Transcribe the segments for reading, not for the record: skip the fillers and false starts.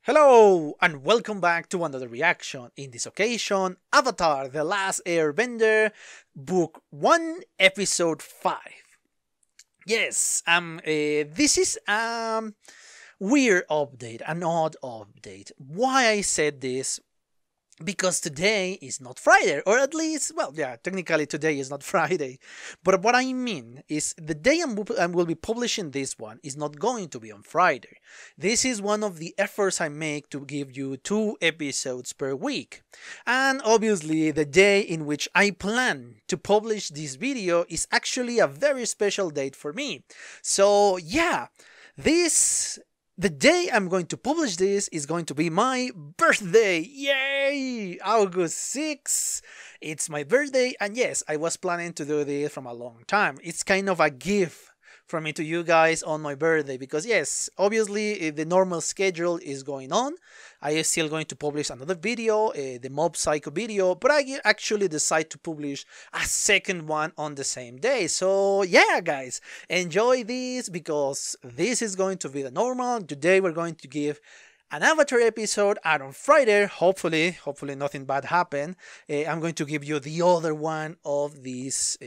Hello and welcome back to another reaction. In this occasion, Avatar: The Last Airbender, Book 1, Episode 5. Yes, this is weird update, an odd update. Why I said this? Because today is not Friday, or at least, well, yeah, technically today is not Friday. But what I mean is the day I will be publishing this one is not going to be on Friday. This is one of the efforts I make to give you 2 episodes per week. And obviously, the day in which I plan to publish this video is actually a very special date for me. So, yeah, the day I'm going to publish this is going to be my birthday! Yay! August 6th! It's my birthday, and yes, I was planning to do this from a long time. It's kind of a gift from me to you guys on my birthday because yes, obviously the normal schedule is going on. I am still going to publish another video, the Mob Psycho video, but I actually decide to publish a second one on the same day. So yeah, guys, enjoy this because this is going to be the normal. Today we're going to give an Avatar episode, and on Friday, hopefully nothing bad happen. I'm going to give you the other one of this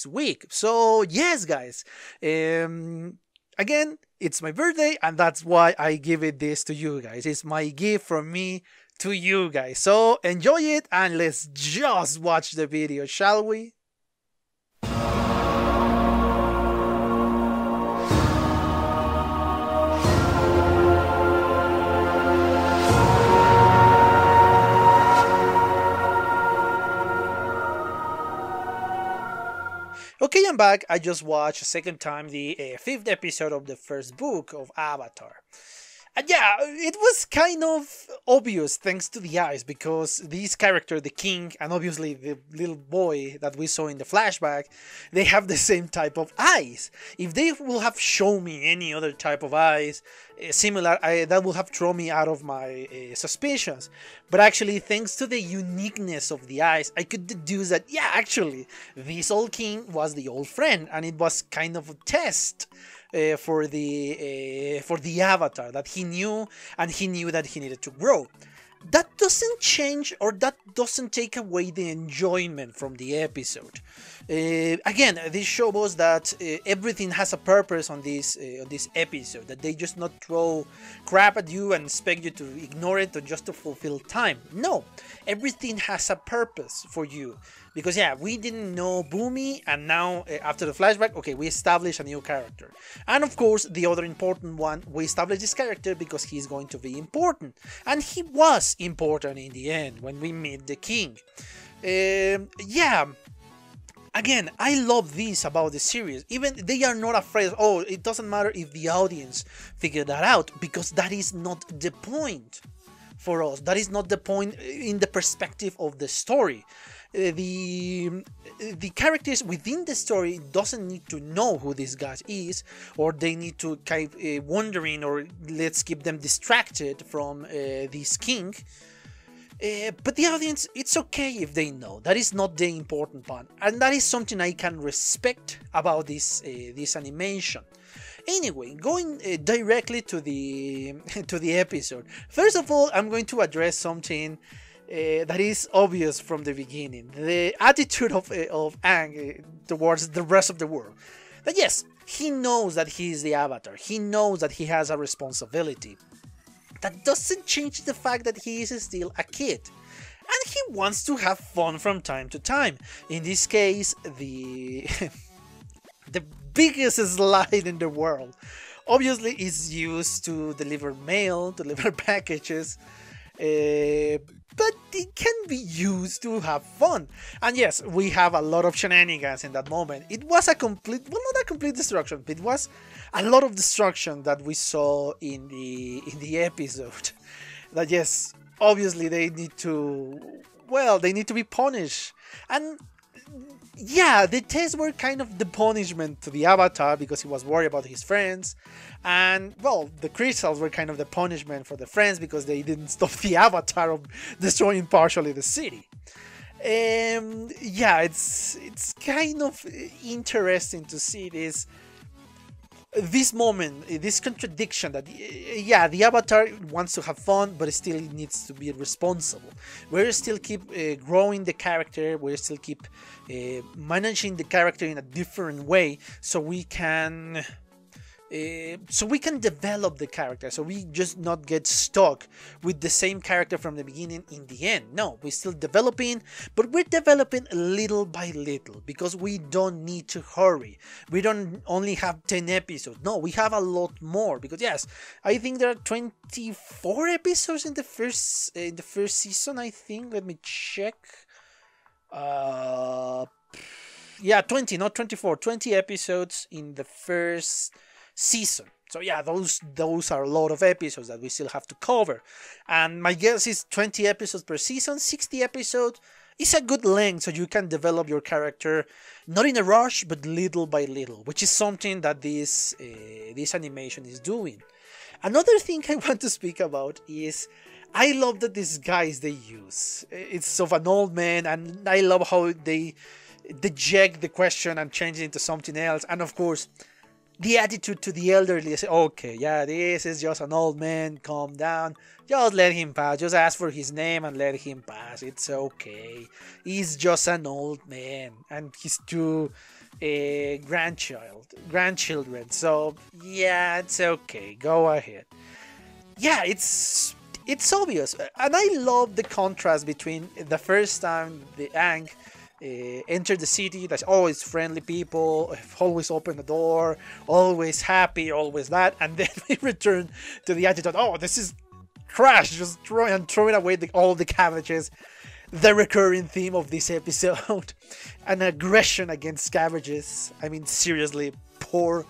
week. So yes, guys. Again, it's my birthday, and that's why I give it this to you guys. It's my gift from me to you guys. So enjoy it, and let's just watch the video, shall we? Okay, I'm back. I just watched a second time the 5th episode of the first book of Avatar. And yeah, it was kind of obvious thanks to the eyes, because this character, the king, and obviously the little boy that we saw in the flashback, they have the same type of eyes. If they will have shown me any other type of eyes similar, that would have thrown me out of my suspicions. But actually, thanks to the uniqueness of the eyes, I could deduce that, yeah, actually, this old king was the old friend, and it was kind of a test for the avatar that he knew, and he knew that he needed to grow. That doesn't change, or that doesn't take away the enjoyment from the episode. Again, this shows us that everything has a purpose on this episode. That they just not throw crap at you and expect you to ignore it or just to fulfill time. No, everything has a purpose for you. Because yeah, we didn't know Boomy, and now after the flashback, okay, we established a new character. And of course, the other important one, we established this character because he's going to be important. And he was important in the end when we meet the king. Yeah. Again, I love this about the series. Even they are not afraid, oh, it doesn't matter if the audience figure that out, because that is not the point for us. That is not the point in the perspective of the story. The characters within the story doesn't need to know who this guy is, or they need to keep wondering, or let's keep them distracted from this king. But the audience, it's okay if they know. That is not the important part, and that is something I can respect about this animation. Anyway, going directly to the episode. First of all, I'm going to address something that is obvious from the beginning. The attitude of Aang towards the rest of the world. But yes, he knows that he is the Avatar. He knows that he has a responsibility. That doesn't change the fact that he is still a kid. And he wants to have fun from time to time. In this case, the biggest slide in the world obviously is used to deliver mail, deliver packages. But it can be used to have fun. And yes, we have a lot of shenanigans in that moment. It was a complete, well, not a complete destruction, but it was a lot of destruction that we saw in the episode. That yes, obviously they need to, well, they need to be punished. And yeah, the tests were kind of the punishment to the Avatar because he was worried about his friends. And, well, the crystals were kind of the punishment for the friends because they didn't stop the Avatar of destroying partially the city. Yeah, it's kind of interesting to see this this moment, this contradiction that, yeah, the avatar wants to have fun, but it still needs to be responsible. We still keep growing the character, we still keep managing the character in a different way, so we can develop the character, so we just not get stuck with the same character from the beginning in the end. No, we're still developing, but we're developing little by little, because we don't need to hurry. We don't only have 10 episodes. No, we have a lot more, because yes, I think there are 24 episodes in the first season, I think. Let me check. Yeah, 20, not 24. 20 episodes in the first season. So yeah, those are a lot of episodes that we still have to cover. And my guess is 20 episodes per season, 60 episodes is a good length, so you can develop your character not in a rush, but little by little, which is something that this animation is doing. Another thing I want to speak about is I love that these guys they use. It's of an old man, and I love how they deject the question and change it into something else. And of course, the attitude to the elderly is, okay, yeah, this is just an old man, calm down, just let him pass, just ask for his name and let him pass, it's okay, he's just an old man, and his two grandchildren, so yeah, it's okay, go ahead. Yeah, it's obvious, and I love the contrast between the first time the Aang enter the city. That's always friendly people, always open the door, always happy, always that, and then we return to the attitude, oh, this is trash, just throwing away all the cabbages, the recurring theme of this episode. An aggression against cabbages. I mean, seriously, poor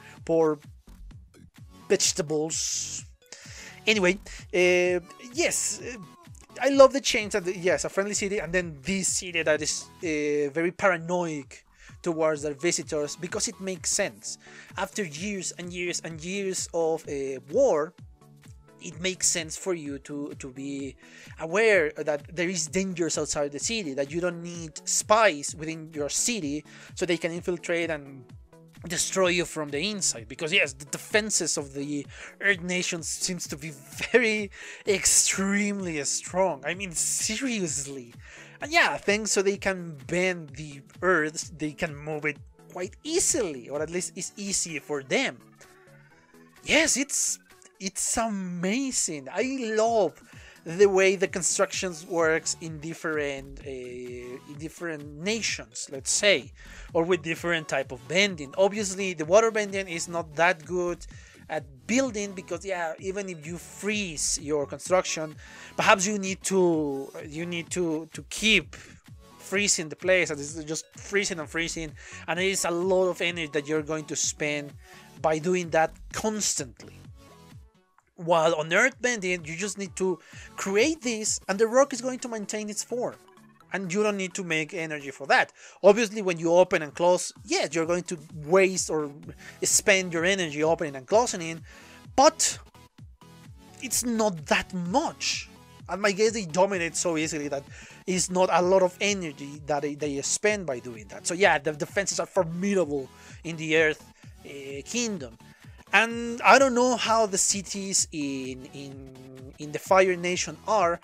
vegetables. Anyway, yes, I love the change that, yes, a friendly city, and then this city that is very paranoid towards their visitors, because it makes sense. After years and years and years of war, it makes sense for you to be aware that there is dangers outside the city, that you don't need spies within your city so they can infiltrate and destroy you from the inside, because yes, the defenses of the Earth nations seems to be very extremely strong. I mean, seriously. And yeah, thanks so they can bend the Earth, they can move it quite easily, or at least it's easy for them. Yes, it's amazing. I love the way the constructions works in different nations, let's say, or with different type of bending. Obviously, the water bending is not that good at building, because yeah, even if you freeze your construction, perhaps you need to keep freezing the place, and it's just freezing, and it is a lot of energy that you're going to spend by doing that constantly. While on earth bending, you just need to create this, and the rock is going to maintain its form, and you don't need to make energy for that. Obviously, when you open and close, yes, you're going to waste or spend your energy opening and closing it, but it's not that much. And my guess, they dominate so easily that it's not a lot of energy that they spend by doing that. So yeah, the defenses are formidable in the Earth Kingdom. And I don't know how the cities in the Fire Nation are,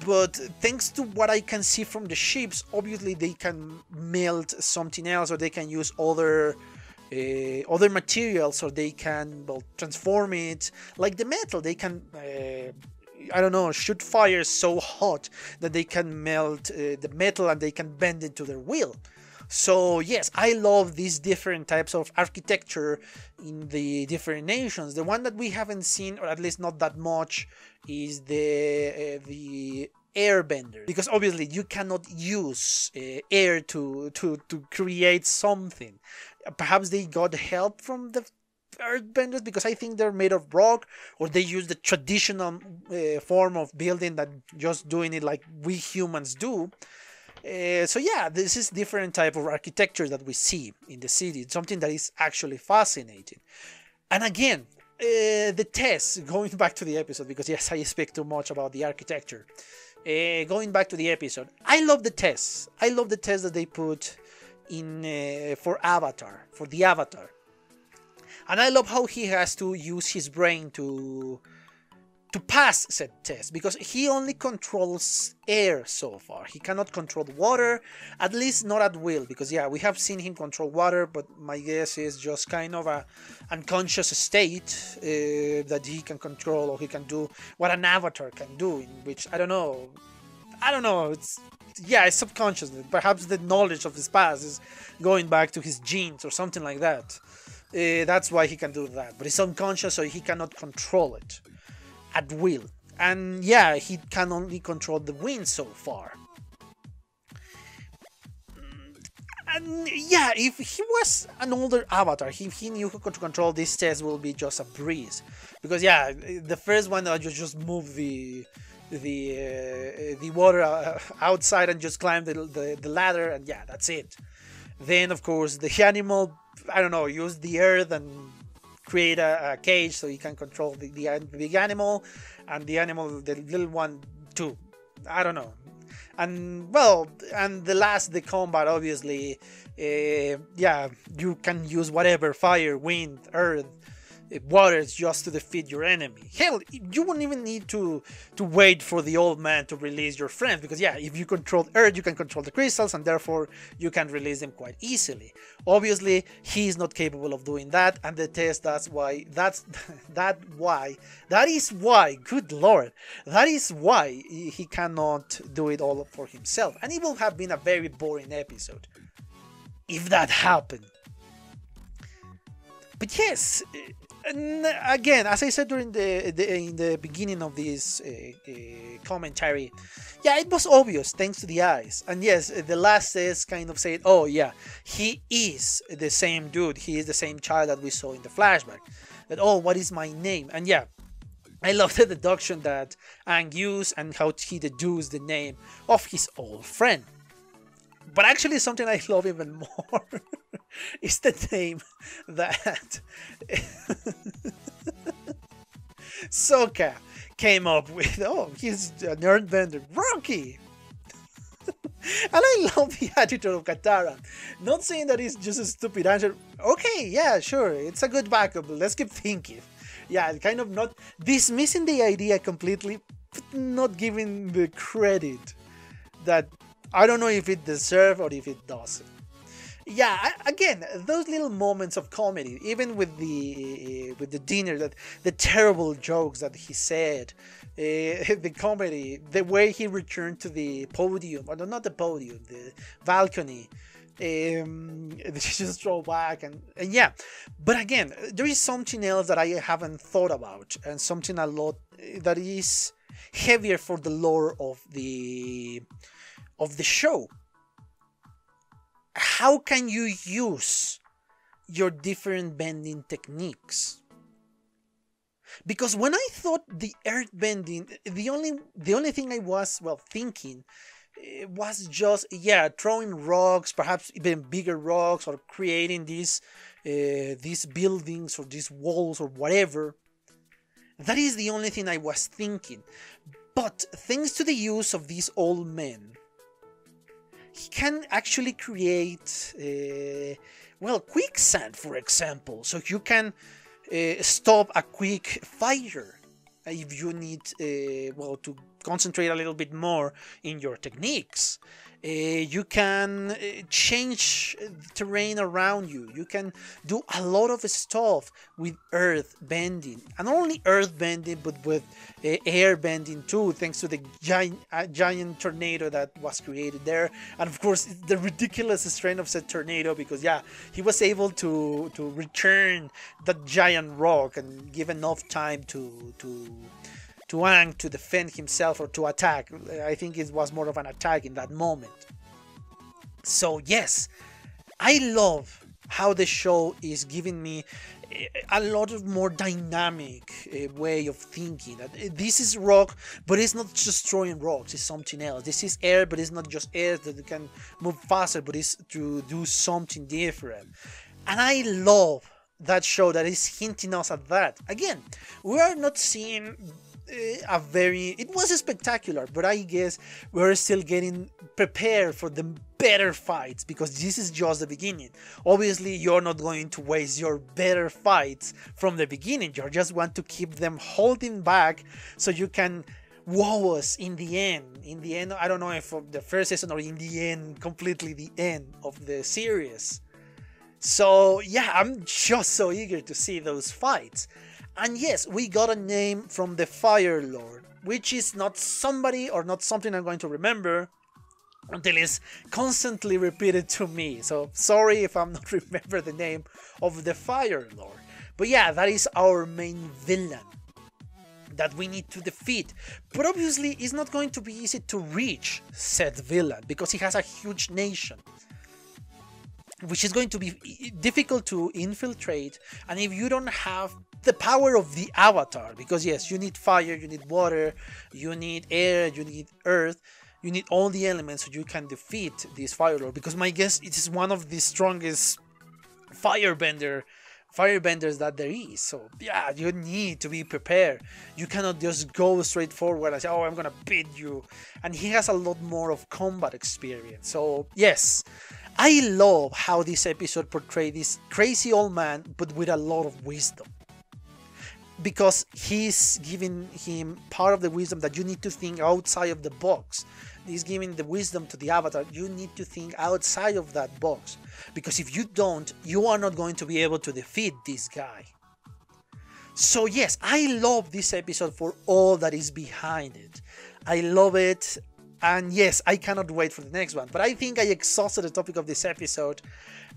but thanks to what I can see from the ships, obviously they can melt something else, or they can use other materials, or they can, well, transform it like the metal. They can I don't know, shoot fire so hot that they can melt the metal, and they can bend it to their will. So yes, I love these different types of architecture in the different nations. The one that we haven't seen, or at least not that much, is the Airbender, because obviously you cannot use air to create something. Perhaps they got help from the Earthbenders, because I think they're made of rock, or they use the traditional form of building, that just doing it like we humans do. So yeah, this is different type of architecture that we see in the city. It's something that is actually fascinating. And again, the tests, going back to the episode, because yes, I speak too much about the architecture. Going back to the episode, I love the tests. I love the tests that they put in for the Avatar. And I love how he has to use his brain to pass said test, because he only controls air so far. He cannot control water, at least not at will, because yeah, we have seen him control water, but my guess is just kind of a unconscious state that he can control, or he can do what an avatar can do, in which I don't know, it's subconscious. Perhaps the knowledge of his past is going back to his genes or something like that. That's why he can do that, but it's unconscious, so he cannot control it at will. And yeah, he can only control the wind so far. And yeah, if he was an older avatar, he knew he could control this test will be just a breeze. Because yeah, the first one you just move the water outside and just climb the ladder, and yeah, that's it. Then of course the animal, I don't know, use the earth and create a cage so you can control the big animal, and the animal, the little one too. I don't know. And well, and the combat, obviously, you can use whatever, fire, wind, earth, water, just to defeat your enemy. Hell, you wouldn't even need to wait for the old man to release your friends, because yeah, if you control earth, you can control the crystals, and therefore you can release them quite easily. Obviously, he's not capable of doing that, and the test, that is why, good lord, that is why he cannot do it all for himself. And it will have been a very boring episode if that happened. But yes, and again, as I said during in the beginning of this commentary, yeah, it was obvious thanks to the eyes. And yes, the last test kind of said, oh yeah, he is the same dude, he is the same child that we saw in the flashback. That, oh, what is my name? And yeah, I love the deduction that Aang used and how he deduced the name of his old friend. But actually, something I love even more is the name that Sokka came up with. Oh, he's an Airbender, Rocky! And I love the attitude of Katara. Not saying that it's just a stupid answer. Okay, yeah, sure, it's a good backup, but let's keep thinking. Yeah, kind of not dismissing the idea completely, but not giving the credit that I don't know if it deserves or if it doesn't. Yeah, again, those little moments of comedy, even with the dinner, that the terrible jokes that he said, the comedy, the way he returned to the podium, or not the podium, the balcony, just throw back, and yeah. But again, there is something else that I haven't thought about, and something a lot that is heavier for the lore of the show. How can you use your different bending techniques? Because when I thought the earth bending, the only thing I was thinking was just throwing rocks, perhaps even bigger rocks, or creating these buildings or these walls or whatever. That is the only thing I was thinking. But thanks to the use of these old men, he can actually create, quicksand, for example. So you can stop a quick fire if you need, to concentrate a little bit more in your techniques. You can change terrain around you. You can do a lot of stuff with earth bending. And not only earth bending, but with air bending too, thanks to the giant tornado that was created there. And of course, the ridiculous strength of said tornado, because he was able to return that giant rock and give enough time to Aang to defend himself or to attack. I think it was more of an attack in that moment. So yes, I love how the show is giving me a lot of more dynamic way of thinking. This is rock, but it's not just throwing rocks, it's something else. This is air, but it's not just air that can move faster, but it's to do something different. And I love that show that is hinting us at that. Again, we are not seeing it was spectacular, but I guess we're still getting prepared for the better fights, because this is just the beginning. Obviously, you're not going to waste your better fights from the beginning. You just want to keep them holding back so you can wow us in the end. In the end, I don't know if of the first season or in the end, completely the end of the series. So yeah, I'm just so eager to see those fights. And yes, we got a name from the Fire Lord, which is not somebody or not something I'm going to remember until it's constantly repeated to me. So sorry if I'm not remember the name of the Fire Lord. But yeah, that is our main villain that we need to defeat. But obviously it's not going to be easy to reach said villain, because he has a huge nation, which is going to be difficult to infiltrate. And if you don't have the power of the avatar, because yes, you need fire, you need water, you need air, you need earth, you need all the elements so you can defeat this Fire Lord, because my guess it is one of the strongest firebenders that there is. So yeah, you need to be prepared. You cannot just go straight forward and say, oh, I'm gonna beat you. And he has a lot more of combat experience. So yes, I love how this episode portrayed this crazy old man, but with a lot of wisdom, because he's giving him part of the wisdom that you need to think outside of the box. He's giving the wisdom to the avatar. You need to think outside of that box, because if you don't, you are not going to be able to defeat this guy. So yes, I love this episode for all that is behind it. I love it, and yes, I cannot wait for the next one. But I think I exhausted the topic of this episode.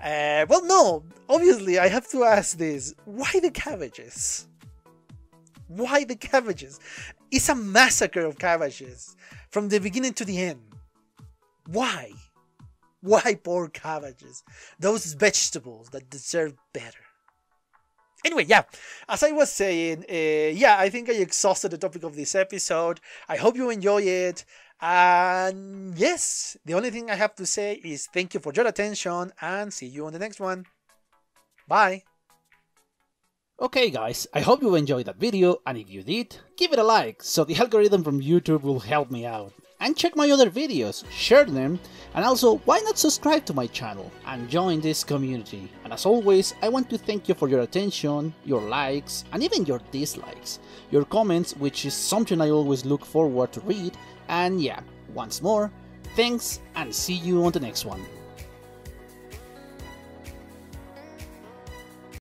Well, no, obviously I have to ask this: why the cabbages? Why the cabbages? It's a massacre of cabbages from the beginning to the end. Why? Why poor cabbages? Those vegetables that deserve better. Anyway, yeah, as I was saying, yeah, I think I exhausted the topic of this episode. I hope you enjoy it. And yes, the only thing I have to say is thank you for your attention and see you on the next one. Bye. Okay guys, I hope you enjoyed that video, and if you did, give it a like so the algorithm from YouTube will help me out. And check my other videos, share them, and also why not subscribe to my channel and join this community. And as always, I want to thank you for your attention, your likes, and even your dislikes, your comments, which is something I always look forward to read. And yeah, once more, thanks and see you on the next one.